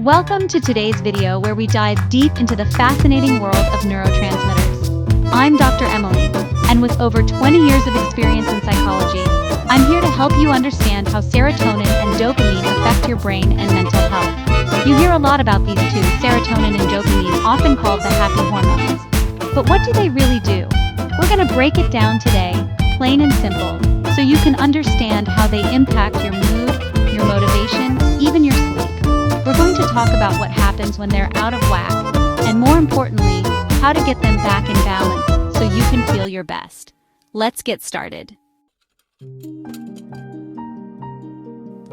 Welcome to today's video where we dive deep into the fascinating world of neurotransmitters. I'm Dr. Emily, and with over 20 years of experience in psychology, I'm here to help you understand how serotonin and dopamine affect your brain and mental health. You hear a lot about these two, serotonin and dopamine, often called the happy hormones. But what do they really do? We're going to break it down today, plain and simple, so you can understand how they impact your mood, your motivation, even your sleep. We're going to talk about what happens when they're out of whack, and more importantly, how to get them back in balance so you can feel your best. Let's get started.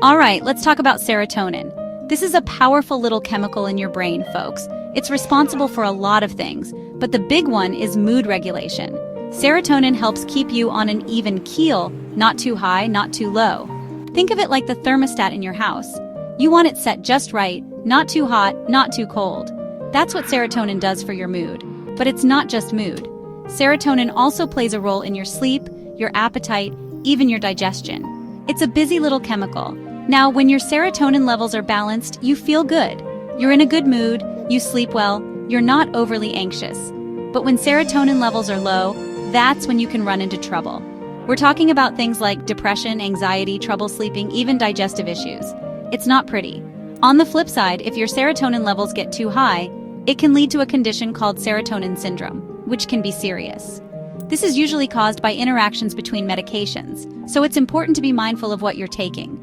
All right, let's talk about serotonin. This is a powerful little chemical in your brain, folks. It's responsible for a lot of things, but the big one is mood regulation. Serotonin helps keep you on an even keel, not too high, not too low. Think of it like the thermostat in your house. You want it set just right, not too hot, not too cold. That's what serotonin does for your mood. But it's not just mood. Serotonin also plays a role in your sleep, your appetite, even your digestion. It's a busy little chemical. Now, when your serotonin levels are balanced, you feel good. You're in a good mood, you sleep well, you're not overly anxious. But when serotonin levels are low, that's when you can run into trouble. We're talking about things like depression, anxiety, trouble sleeping, even digestive issues. It's not pretty. On the flip side, if your serotonin levels get too high, it can lead to a condition called serotonin syndrome, which can be serious. This is usually caused by interactions between medications, so it's important to be mindful of what you're taking.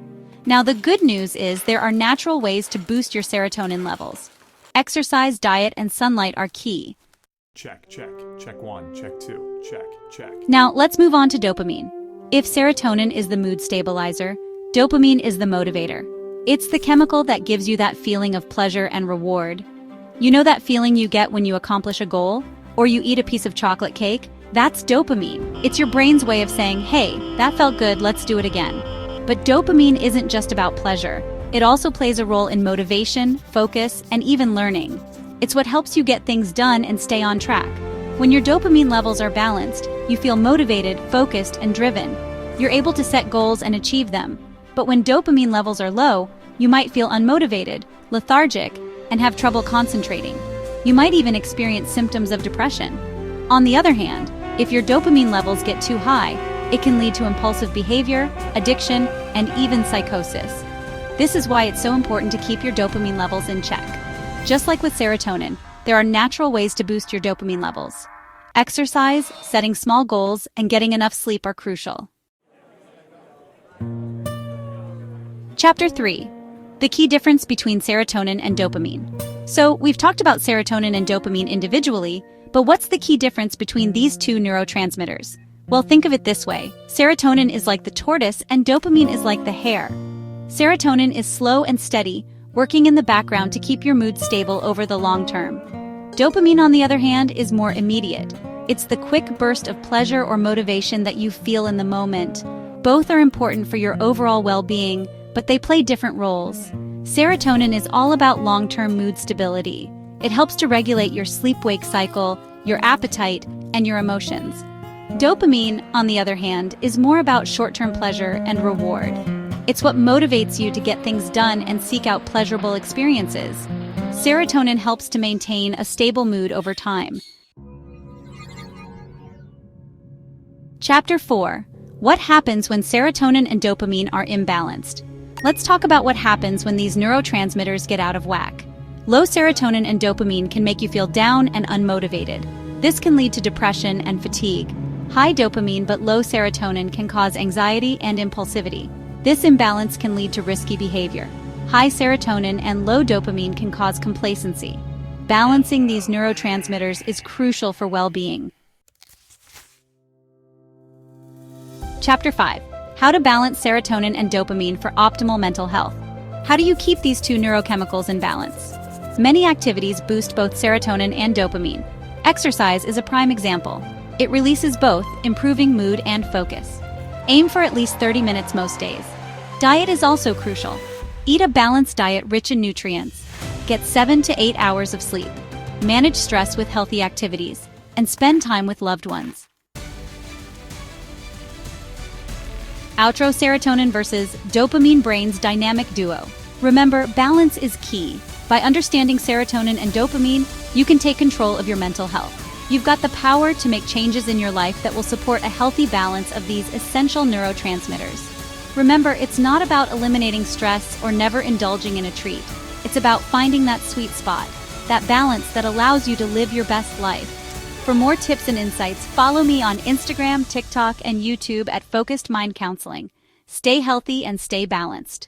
Now, the good news is there are natural ways to boost your serotonin levels. Exercise, diet, and sunlight are key. Check one, check two, check. Now, let's move on to dopamine. If serotonin is the mood stabilizer, dopamine is the motivator. It's the chemical that gives you that feeling of pleasure and reward. You know that feeling you get when you accomplish a goal? Or you eat a piece of chocolate cake? That's dopamine. It's your brain's way of saying, hey, that felt good, let's do it again. But dopamine isn't just about pleasure. It also plays a role in motivation, focus, and even learning. It's what helps you get things done and stay on track. When your dopamine levels are balanced, you feel motivated, focused, and driven. You're able to set goals and achieve them. But when dopamine levels are low, you might feel unmotivated, lethargic, and have trouble concentrating. You might even experience symptoms of depression. On the other hand, if your dopamine levels get too high, it can lead to impulsive behavior, addiction, and even psychosis. This is why it's so important to keep your dopamine levels in check. Just like with serotonin, there are natural ways to boost your dopamine levels. Exercise, setting small goals, and getting enough sleep are crucial. Chapter 3. The key difference between serotonin and dopamine. So, we've talked about serotonin and dopamine individually, but what's the key difference between these two neurotransmitters? Well, think of it this way. Serotonin is like the tortoise and dopamine is like the hare. Serotonin is slow and steady, working in the background to keep your mood stable over the long term. Dopamine, on the other hand, is more immediate. It's the quick burst of pleasure or motivation that you feel in the moment. Both are important for your overall well-being, but they play different roles. Serotonin is all about long-term mood stability. It helps to regulate your sleep-wake cycle, your appetite, and your emotions. Dopamine, on the other hand, is more about short-term pleasure and reward. It's what motivates you to get things done and seek out pleasurable experiences. Serotonin helps to maintain a stable mood over time. Chapter 4. What happens when serotonin and dopamine are imbalanced? Let's talk about what happens when these neurotransmitters get out of whack. Low serotonin and dopamine can make you feel down and unmotivated. This can lead to depression and fatigue. High dopamine but low serotonin can cause anxiety and impulsivity. This imbalance can lead to risky behavior. High serotonin and low dopamine can cause complacency. Balancing these neurotransmitters is crucial for well-being. Chapter 5. How to balance serotonin and dopamine for optimal mental health. How do you keep these two neurochemicals in balance? Many activities boost both serotonin and dopamine. Exercise is a prime example. It releases both, improving mood and focus. Aim for at least 30 minutes most days. Diet is also crucial. Eat a balanced diet rich in nutrients. Get 7 to 8 hours of sleep. Manage stress with healthy activities. And spend time with loved ones. Outro: serotonin versus dopamine brain's dynamic duo. Remember, balance is key. By understanding serotonin and dopamine, you can take control of your mental health. You've got the power to make changes in your life that will support a healthy balance of these essential neurotransmitters. Remember, it's not about eliminating stress or never indulging in a treat. It's about finding that sweet spot, that balance that allows you to live your best life. For more tips and insights, follow me on Instagram, TikTok, and YouTube at Focused Mind Counseling. Stay healthy and stay balanced.